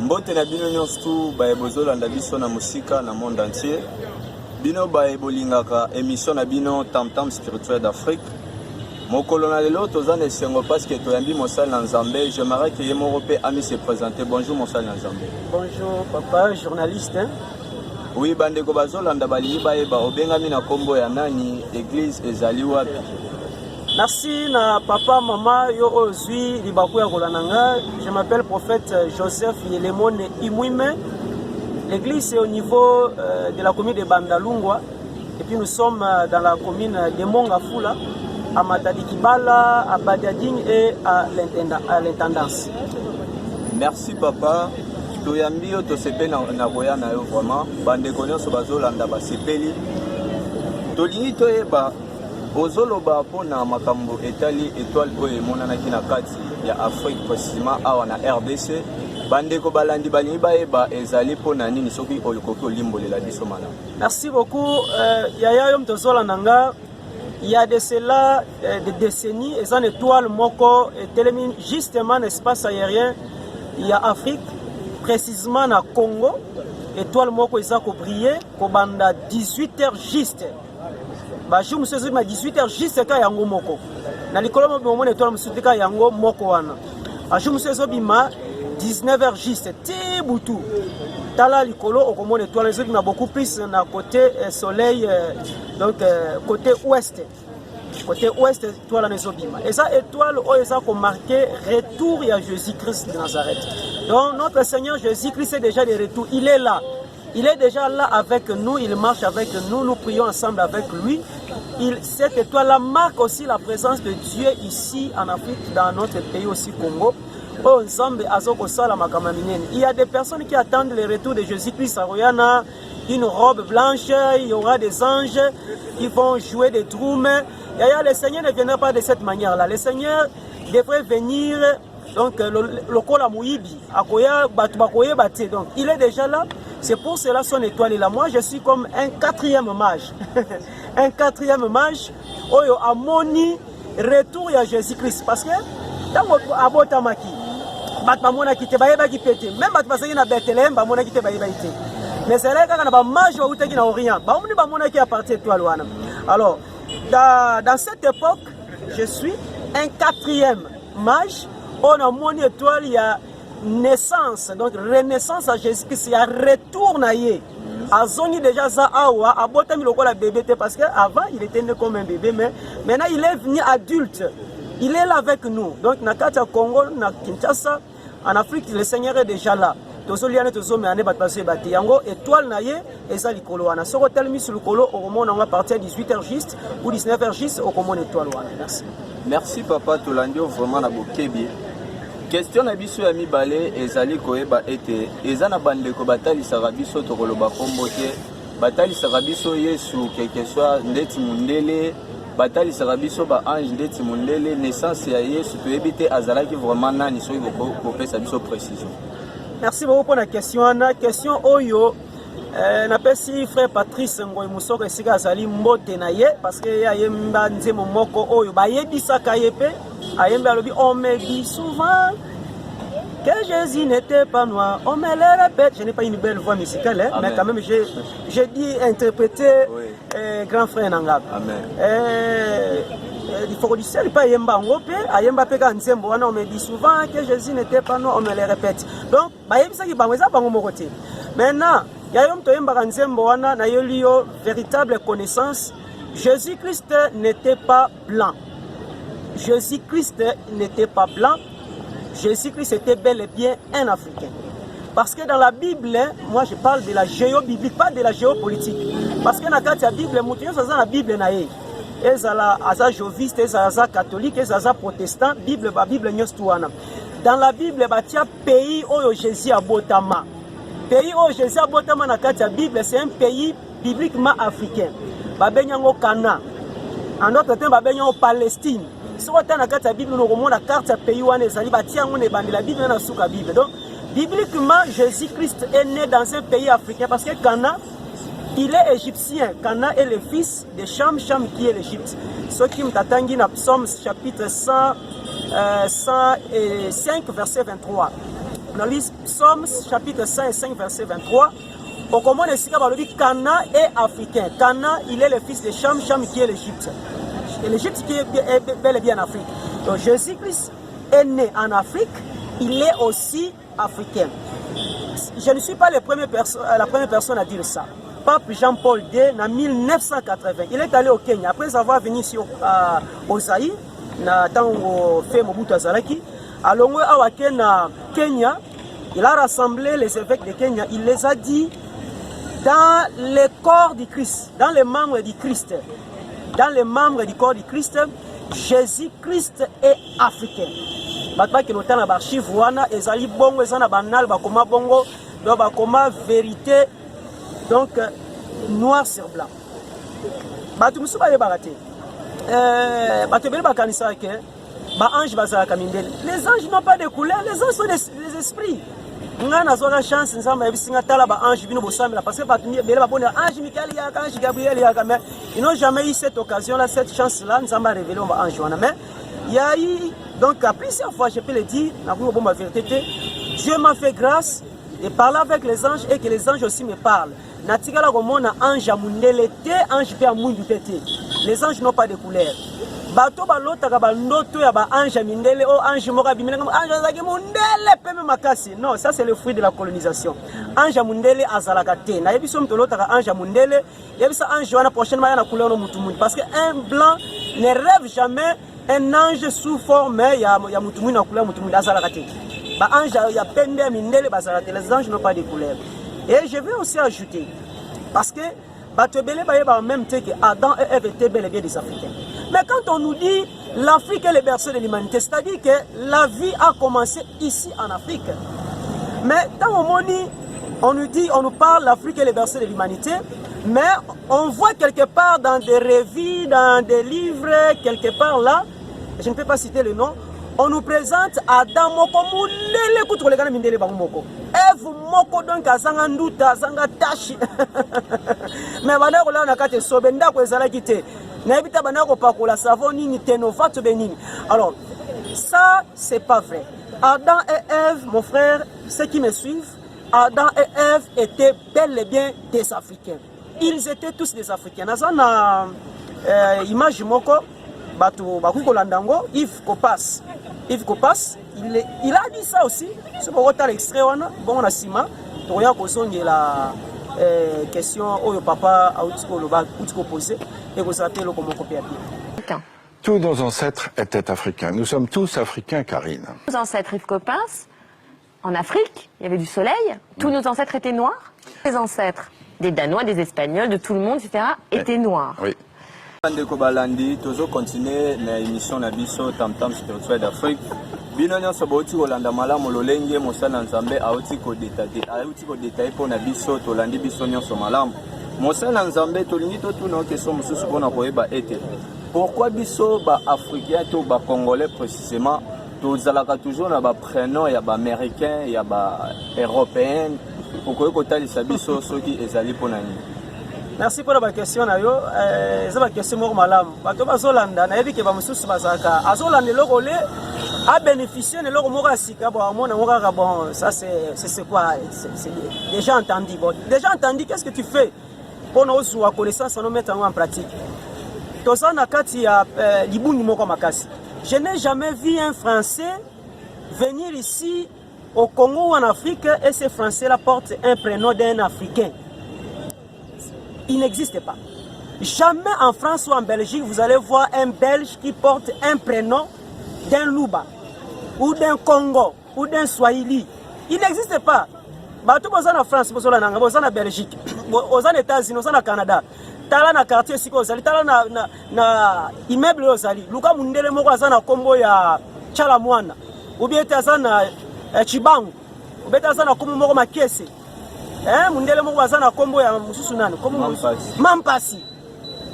Mbote na bino nyonso ba bozolanda biso na musika na monde entier. Bino ba bolingaka émission na bino Tam Tam spirituel d'Afrique. Mokolo na lelo tozana esengo parce que toyambi mosala na Nzambe. J'aimerais que Yemoro pe ami se présenter. Bonjour mosala na Nzambe. Bonjour papa, journaliste. Hein? Oui, bandeko bazolanda balingi bayeba obengami na kombo ya nani église ezali wapi? Merci na papa, maman, yo ozui libaku ya kolananga. Je m'appelle prophète Joseph Yelemone Imwime. L'église est au niveau de la commune de Bandalungwa. Et puis nous sommes dans la commune de Mongafula, à Matadi Kibala, à Badiading et à l'intendance. Merci papa. Toyambi yo tosepe na boya na yo vraiment. Bandeko nyonso bazolanda basepeli. Tolingi toyeba ozoloba pona makambo etali étoile oyo emonanaki na kati ya Afrique précisément awa na RDC. Bandeko balandi balingi bayeba ezali pona nini soki oyokoki olimbolela biso malamu. Merci beaucoup. Yaya yom tozolanda nga. Il y a de cela des décennies, et une étoile moko télémine justement l'espace aérien. Il y a Afrique, précisément na Congo. Étoile moko isa ko briller, ko banda 18h juste. Ba je me suis dit 18h juste ka yango moko. Na likolo mo mo étoile musuti ka yango moko wana. A je me suis dit 19h juste tibutu. Tala likolo okomona étoile zo na beaucoup plus na côté soleil donc côté ouest. Côté ouest étoile na zobima. Et ça étoile o eza ko marqué retour à Jésus-Christ de Nazareth. Donc notre Seigneur Jésus-Christ est déjà de retour, il est là. Il est déjà là avec nous, il marche avec nous, nous prions ensemble avec lui. Cette étoile-là marque aussi la présence de Dieu ici en Afrique, dans notre pays aussi Congo. Il y a des personnes qui attendent le retour de Jésus-Christ. Il y a une robe blanche, il y aura des anges qui vont jouer des drums. Le Seigneur ne viendra pas de cette manière-là. Le Seigneur devrait venir, donc le Kola Mouibi, donc il est déjà là. C'est pour cela son étoile est là. Moi je suis comme un quatrième mage. Un quatrième mage. Oyo amoni retour à Jésus-Christ. Parce que dans abotamaki. Batmamona qui te baïba qui pète. Même Batmasaki na Bethléem, Bamona qui te baïba ite. Mais c'est là qu'on a un mage ou qui n'a rien. Bamoni Bamona qui appartient à toi. Alors, dans cette époque, je suis un quatrième mage. On a mon étoile, il y a naissance, donc renaissance à Jésus-Christ, il y a retour naïe. Azongi déjà ça awa, abotami lokola bébé parce qu'avant il était né comme un bébé, mais maintenant il est venu adulte. Il est là avec nous. Donc na Kata Congo, na Kinshasa, en Afrique, le Seigneur est déjà là. Tozoliane tozome ane batpasse bati yango étoile naïe et ça likolo wana. Soko telmi sur le colo au moment on va partir à 18h juste ou 19h juste au comment étoile wana. Merci. Merci papa Tolandio vraiment na bokebi. Question na biso ya mibale ezali koyeba ete eza na bandeko batalisaka biso tokoloba kombo te batalisaka biso Yesu quelque soit ndeti mundele batalisaka biso ba ange ndeti mundele naissance ya Yesu toyebi te azalaki vraiment nani soki kopesa biso précision. Merci beaucoup pour la question. La question oyo napesi frère Patrice Ngoy Musoko esika azali mbote na ye parce que ya yemba nzemo moko oyo bayebisaka ye pe ayemba alobi on me dit souvent que Jésus n'était pas noir. On me le répète, je n'ai pas une belle voix musicale, hein, mais quand même j'ai dit interpréter grand frère Nangab. Il faut dire c'est pas yemba ngope, ayemba pe ka nzembo wana on me dit souvent que Jésus n'était pas noir, on me le répète. Donc bayebisaki bangweza bango mokote. Maintenant Yayom toyemba nzembo wana na yolio véritable connaissance. Jésus-Christ n'était pas blanc. Jésus-Christ n'était pas blanc. Jésus-Christ était bel et bien un Africain. Parce que dans la Bible, moi je parle de la géobiblique, pas de la géopolitique. Parce que dans la Bible, dans la Bible, Eza joviste, Eza catholique, Eza protestant, Bible, dans la Bible, il y a un pays où Jésus a botama. Pays où Jésus a botama dans la Bible, c'est un pays bibliquement africain. Babenyango Cana. En d'autres temps, Babenyango Palestine. Si on a la Bible, nous avons la carte du pays où on est allé, la Bible est dans la Bible. Donc, bibliquement, Jésus-Christ est né dans un pays africain parce que Cana, il est égyptien. Cana est le fils de Cham, Cham qui est l'Égypte. Ce qui m'attendit dans Psaume chapitre 105, verset 23. On lit Psaume chapitre 5 et 5 verset 23. Au comment les Sika dit Cana est africain. Cana, il est le fils de Cham, Cham qui est l'Égypte. Et l'Égypte qui est bel et bien en Afrique. Donc Jésus-Christ est né en Afrique, il est aussi africain. Je ne suis pas la première personne à dire ça. Pape Jean-Paul II, en 1980, il est allé au Kenya. Après avoir venu ici au Zaïre, dans le fait Mobutu Azalaki, à Longwe Awakena, Kenya, il a rassemblé les évêques de Kenya, il les a dit dans le corps du Christ, dans les membres du Christ, dans les membres du corps du Christ, Jésus-Christ est africain. Batba qui notant na archive wana ezali bongo ezana banal bakoma bongo donc bakoma vérité donc noir sur blanc. Batu musu ba yebakate batu bele bakanisa ke ba ange bazala kamindele. Les anges n'ont pas de couleur, les anges sont des esprits. Nga na zona chance nzamba yebisinga tala ba ange bino bosamela parce que batu bele ba bonne ange Michael ya ange Gabriel ya mais ils n'ont jamais eu cette occasion là, cette chance là, nzamba révélé ba ange wana mais il y a eu donc à plusieurs fois je peux le dire ma vérité Dieu m'a fait grâce de parler avec les anges et que les anges aussi me parlent. Natikala komona ange amundele te ange pe amundu te. Les anges n'ont pas de couleur. Bato balotaka bandoto ya ba ange mindele o ange moka bimele ange azaki mundele pe makasi. Non, ça c'est le fruit de la colonisation. Ange mundele azalaka te. Na yebiso mtolotaka ange mundele, yebisa ange wana prochainement ya na couleur no mutu mundi parce que un blanc ne rêve jamais un ange sous forme ya mutu mundi na couleur mutu mundi azalaka te. Ba ange ya pende mindele bazalaka te. Les anges n'ont pas de couleur. Et je vais aussi ajouter parce que en même temps que Adam et Ève étaient bel et bien des Africains. Mais quand on nous dit l'Afrique est le berceau de l'humanité, c'est-à-dire que la vie a commencé ici en Afrique. Mais dans on nous dit, on nous parle l'Afrique est le berceau de l'humanité, mais on voit quelque part dans des revues, dans des livres, quelque part là, je ne peux pas citer le nom, on nous présente Adam Moko Moulele contre les gars Mindele Bangmoko. Eve Moko donc azanga nduta azanga tashi. Mais bana ko la na kate sobenda ko ezala kite. Na ebita bana ko pakola savon nini tenovato benini. Alors ça c'est pas vrai. Adam et Ève, mon frère, ceux qui me suivent, Adam et Ève étaient bel et bien des Africains. Ils étaient tous des Africains. Nazana image moko bato bakuko landango Yves Kopas. Yves Kopas, il a dit ça aussi. C'est pour retarder l'extrait, bon, on a Sima. Il y a la question au papa a posé et vous appelez le comment copier. Tous nos ancêtres étaient africains. Nous sommes tous africains, Karine. Nos ancêtres, Yves Kopas, en Afrique, il y avait du soleil. Tous nos ancêtres étaient noirs. Les ancêtres des Danois, des Espagnols, de tout le monde, etc., étaient noirs. Oui. Ndeko balandi tozo continuer na émission na biso tam spirituel d'Afrique bino nyonso bauti kolanda malamu lolenge mosala nzambe auti ko détailler pour na biso tolandi biso nyonso malamu mosala nzambe tolingi totuna question mosusu mpona koyeba ete pourquoi biso ba africain to ba congolais précisément tozalaka toujours na ba prénom ya ba américain ya ba européen okoki kotalisa biso soki ezali mpona nini. Merci pour la question. C'est ma question pour Malam. Bato bazolanda na yebi ke ba mususu bazaka. Azolanda lokole a bénéficié de leur morasika bon bon ça c'est quoi c'est déjà entendu. Bon, déjà entendu, qu'est-ce que tu fais pour nous avoir connaissance nous mettre en pratique. Toza na kati ya libuni moko makasi. Je n'ai jamais vu un Français venir ici au Congo ou en Afrique et ce Français là porte un prénom d'un Africain. Il n'existe pas. Jamais en France ou en Belgique, vous allez voir un Belge qui porte un prénom d'un Luba, ou d'un Congo, ou d'un Swahili. Il n'existe pas. Bato boza na France, boza na Belgique, boza na États-Unis, boza na Canada. Tala na quartier siko ozali, tala na immeuble ozali. Luka mundele moko aza na kombo ya Chala Mwana. Ou bien aza na Chibangu. Ou bien aza na kombo moko Makese. Mundele moko aza na kombo ya mususu nani kombo Mampasi.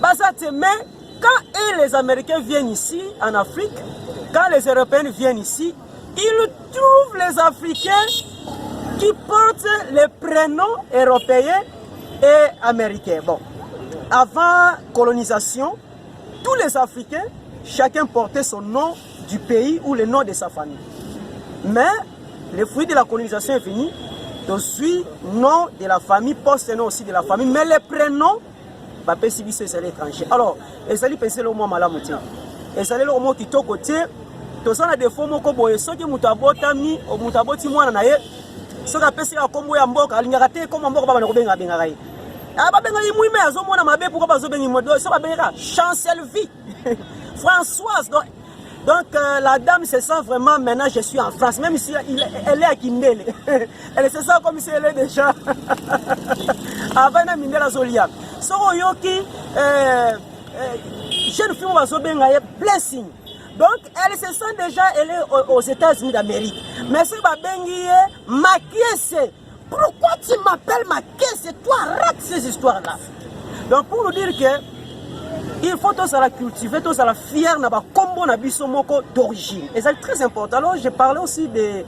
Basate, mais quand les Américains viennent ici en Afrique, quand les Européens viennent ici, ils trouvent les Africains qui portent les prénoms européens et américains. Bon, avant colonisation, tous les Africains, chacun portait son nom du pays ou le nom de sa famille. Mais le fruit de la colonisation est fini. Je suis nom de la famille, post-nom aussi de la famille, mais les prénoms, papa si c'est l'étranger. Alors, les alliés pensent le mot malamouti. Les alliés le mot qui t'a côté, tout ça a des fois mon combo et ceux qui mutabotami ou mutaboti moi na ye, ceux qui appellent ça combo ya mboka, alingaraté comme mboka baba nobenga bengarai. Ah baba benga imui mais azo mona mabe pourquoi bazo benga modo, ça benga chancel vie. Françoise donc la dame se sent vraiment maintenant je suis en France, même si elle est à Kindele. Elle se sent comme si elle est déjà avant de Mindela Zolia. So yoki jeune fille va benga blessing. Donc elle se sent déjà elle est aux États-Unis d'Amérique. Mais si ba bengi Makiese, pourquoi tu m'appelles Makiese? Toi arrête ces histoires là. Donc pour nous dire que il faut tous la cultiver, tous la fier na ba kombo na biso moko d'origine. Et c'est très important. Alors je parlais aussi de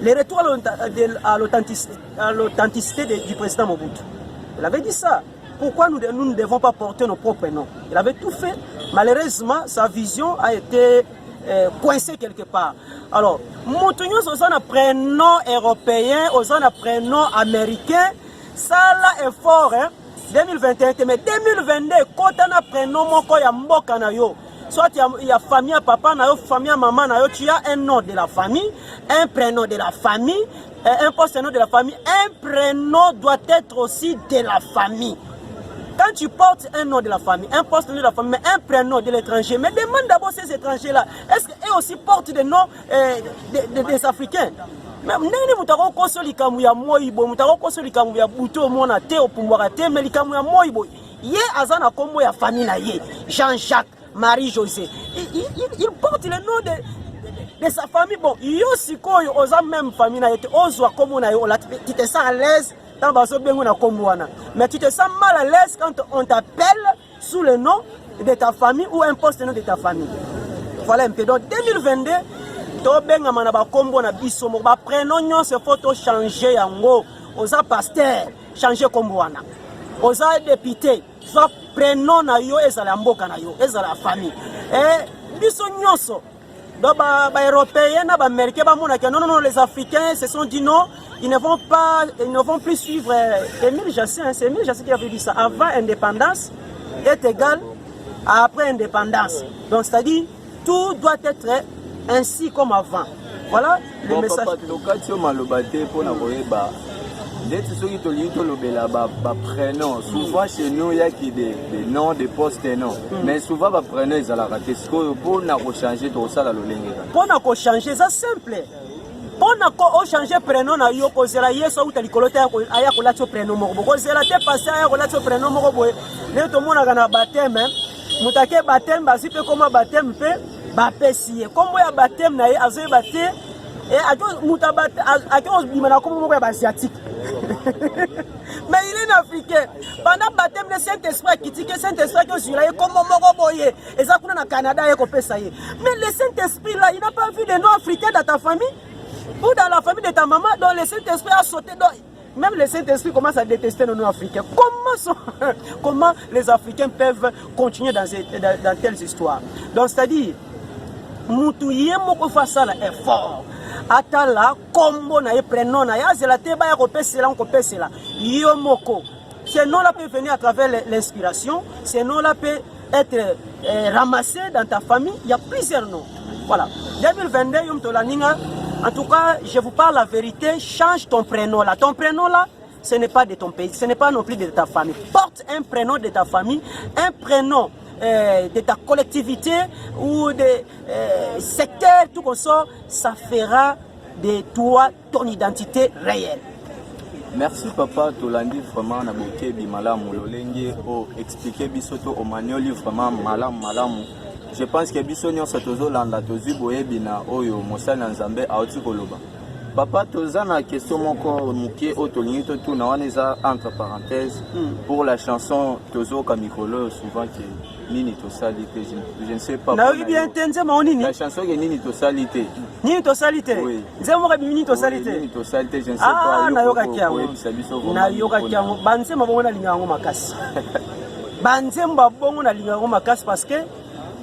les retours à l'authenticité du président Mobutu. Il avait dit ça. Pourquoi nous ne devons pas porter nos propres noms? Il avait tout fait. Malheureusement, sa vision a été coincée quelque part. Alors, Moutounios, on a un prénom européen, on a un prénom américain. Ça là est fort, hein? 2021, mais 2022, quand on a un prénom, soit il y a famille à papa, famille à maman, tu as un nom de la famille, un prénom de la famille, un post-nom de la famille, un prénom doit être aussi de la famille. Quand tu portes un nom de la famille, un poste de la famille, mais un prénom de l'étranger, mais demande d'abord ces étrangers-là, est-ce qu'eux aussi portent des noms des Africains? Mais nani mutako koso likamu ya moibo, mutako koso likamu ya buto mona te opumwaka te, mais likamu ya moibo. Ye azana kombo ya famille na ye, Jean-Jacques, Marie-José. Il porte le nom de sa famille. Bon, yo sikoyo oza même famille na yete, ozwa kombo na yo, tu te sens à l'aise. Mais tu te sens mal à l'aise quand on t'appelle sous le nom de ta famille ou un poste nom de ta famille. Voilà un peu. Donc 2022, prénom se faut changer yango. Oza pasteur, changer kombo wana. Oza député, soit prénom na yo ezala mboka na yo, ezala famille. Et biso nyonso. Donc les Européens, les Américains, non, les Africains se sont dit non, ils ne vont plus suivre Émile Jassé, c'est Émile Jassé qui avait dit ça. Avant indépendance est égal à après indépendance. Donc c'est-à-dire, tout doit être ainsi comme avant. Voilà le message. Dès que tu prénom, souvent chez nous il y a des noms, des postes et noms. Mais souvent les prénoms ils ont raté. Pour changer tout ça, pour changer, c'est simple. Pour changer prénom, na yo kozela yeso ou talikolota aya kolatio prénom moko. Kozela te passer aya kolatio prénom moko boye. Ne to mona kana baptême, mutake baptême basi pe koma baptême pe ba pesier. Kombo ya baptême na ye azoye baptême et ajo mutabate ajo bimana kombo moko ya asiatique. Mais il est africain. Pendant le baptême, le Saint-Esprit qui dit que le Saint-Esprit est sur là, comme Moroboye, et ça qu'on a au Canada et au Pessaye. Mais le Saint-Esprit là, il n'a pas vu des noms africains dans ta famille ou dans la famille de ta maman, dont le Saint-Esprit a sauté. Même le Saint-Esprit commence à détester nos noms africains. Comment les Africains peuvent continuer dans telles histoires? Donc, c'est-à-dire, Moutouye moko fasala est fort. Atala kombo na ye prénom na ya zela te ba ya kopesela nkopesela yo moko. Ce nom là peut venir à travers l'inspiration, ce nom là peut être ramassé dans ta famille, il y a plusieurs noms. Voilà. 2022 yom tolaninga. En tout cas, je vous parle la vérité, change ton prénom là. Ton prénom là, ce n'est pas de ton pays, ce n'est pas non plus de ta famille. Porte un prénom de ta famille, un prénom de ta collectivité ou de secteur, tout comme ça fera de toi ton identité réelle. Merci papa, Tolandi vraiment na boké bi malamu lolenge o expliquer bisoto o manioli vraiment malamu. Je pense que biso nyonso tozolanda tozi boyebi na oyo mosali na Nzambe auti koloba. Papa, tu as une question entre parenthèses pour la chanson Tozo Kamikolo, souvent qui est Nini Tosalité. Je ne sais pas. La chanson est Nini Tosalité. Nini Tosalité? Oui. Nini Tosalité? Nini Tosalité, je ne sais pas. Ah, Nayoka Kiamo. Nayoka Kiamo. Banse Mabonga Lingango Makas. Banse Mabonga Lingango Makas parce que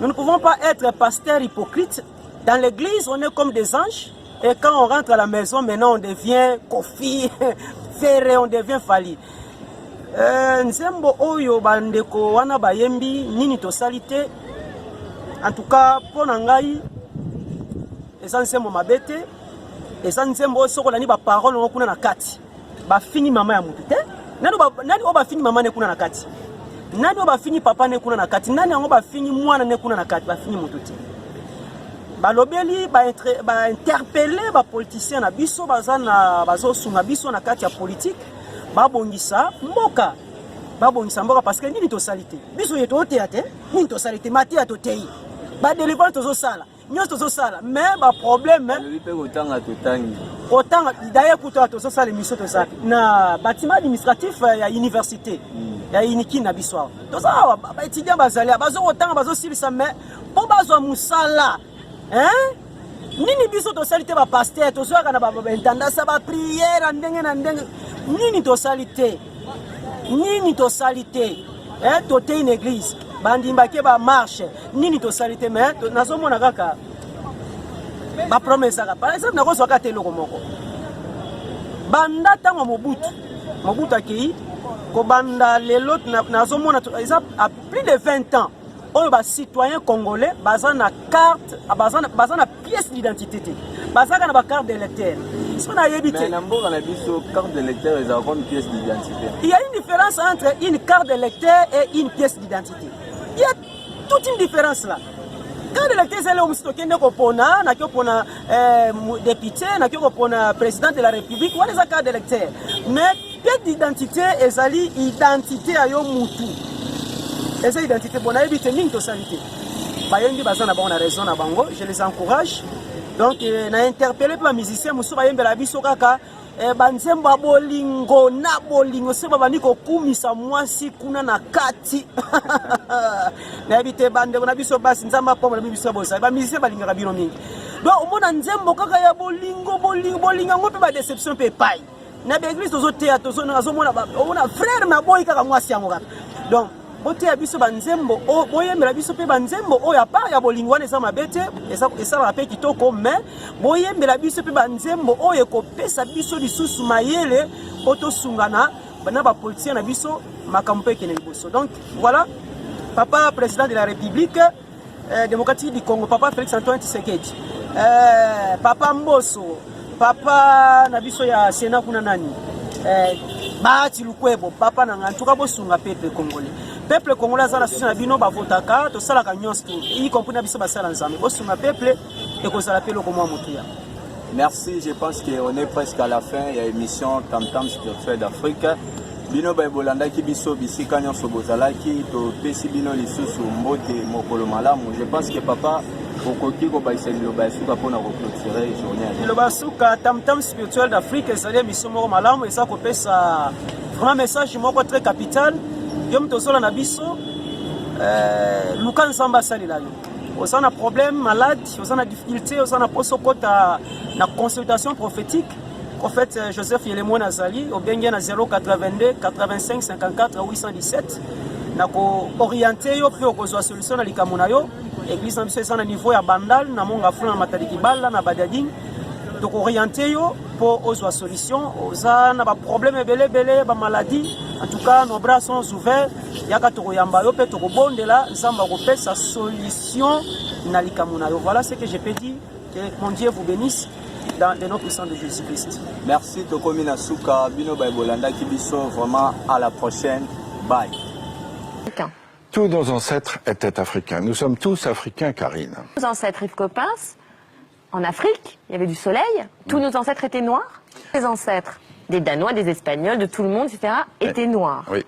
nous ne pouvons pas être pasteurs hypocrites. Dans l'église, on est comme des anges. Et quand on rentre à la maison, maintenant on devient Kofi, Ferré, on devient Fali. Nzembo oyo bandeko wana bayembi nini tosalite. En tout cas, pour Nangai, eza nzembo mabete, eza nzembo sokola ni ba parole ngokuna na kati. Ba fini mama ya mutu te. Nani oba fini mama ne kuna na kati. Nani oba fini papa ne kuna na kati. Nani oba fini mwana ne kuna na kati. Ba fini mutu te. Balobeli ba interpeller ba politiciens na biso bazana bazo sunga biso na kati ya politique babongisa mboka parce que nini to salite biso yeto oteate nini to salite mati ya to tei ba délivrance tozo sala nyos tozo sala mais ba problème otanga totangi otanga d'ailleurs kuto tozo sala mission to sala na bâtiment administratif ya université ya iniki na biso tozo ba étudiant bazali bazo otanga bazo silisa mais po bazo musala. Hein? Nini biso to salite ba pasteur to soka na ba intendance ba prière ndenge na ndenge nini to salite to te une église bandimba ke ba marche nini to salite mais nazo mona kaka ba promesse ka par exemple na ko soka te loko moko banda tango mobutu akei ko banda lelo nazo mona à plus de 20 ans. On va citoyen congolais, bazana carte, bazana pièce d'identité, bazana na carte d'électeur. Ce qu'on a évité. Mais n'importe la carte d'électeur et une pièce d'identité. Il y a une différence entre une carte d'électeur et une pièce d'identité. Il y a toute une différence là. Carte d'électeur c'est là où on kende kopona, na kopona député, na kopona président de la République, ou les carte d'électeur. Mais pièce d'identité ezali identité ayo mutu. Et cette identité, bon, on a évité une totalité. Bayembi bazana bon, on a raison à bango, je les encourage. Donc, on a interpellé les musiciens, Moussou Bayembi la biso kaka, banzemba bolingo na bolingo, c'est babani ko kumisa mwasi kuna na kati. Na évité bande, on a biso basi nzamba pomme la biso bosa, ba musicien balinga kabino mingi. Donc, au monde nzembo kaka ya bolingo ngope ba déception pe pai. Na l'église tozo théâtre, tozo na zomona ba, on a frère na boy kaka mwasi yango kaka. Donc bote ya biso banzembo o boyembela biso pe banzembo o ya pa ya bolingwana eza mabete esa rape kitoko mais boyembela biso pe banzembo o ekopesa biso lisusu mayele oto sungana bana ba politicien na biso makambo ekene liboso. Donc voilà, papa président de la République démocratique du Congo, papa Félix Antoine Tshisekedi, papa Mboso, papa na biso ya Sénat kuna nani Bahati Lukwebo, papa na ngantuka bosunga peuple congolais. Peuple congolais za la société na bino ba votaka to sala ka nyonso y compris na biso ba sala nzambe bosunga peuple et ko sala pelo comme motia. Merci, je pense qu'on est presque à la fin. Il y a l'émission Tam Tam spirituel d'Afrique. Bino ba bolanda ki biso bisika nyonso bozalaki to pesi bino lisusu mbote mokolo malamu. Je pense que papa okoki ko ba iseli lo ba suka pona ko clôturer journée. Le basuka Tam Tam spirituel d'Afrique c'est l'émission moko malamu et ça ko pesa vraiment message moko très capital. Yom tozola na biso luka nzamba salila yo. Osana problème malade, osana difficulté, osana posokota na consultation prophétique. Prophète Joseph Yelemon Azali au bengi na 082 85 54 817 na ko orienter yo puis ko solution na likamuna yo. Église na biso esana niveau ya bandal na monga funa mataliki bala na badading. Donc orienter yo pour aux solution aux na ba problème belé ba maladie. En tout cas nos bras sont ouverts yaka to yamba yo pe to bondela nzamba ko pesa solution na likamuna yo. Voilà ce que je peux dire. Que mon Dieu vous bénisse dans le nom puissant de Jésus-Christ. Merci Tokomina Souka Bino Baibolanda Kibiso, vraiment à la prochaine. Bye. Tous nos ancêtres étaient africains. Nous sommes tous africains, Karine. Nos ancêtres Yves Coppens, en Afrique, il y avait du soleil. Tous nos ancêtres étaient noirs. Les ancêtres des Danois, des Espagnols, de tout le monde, etc., étaient noirs. Oui.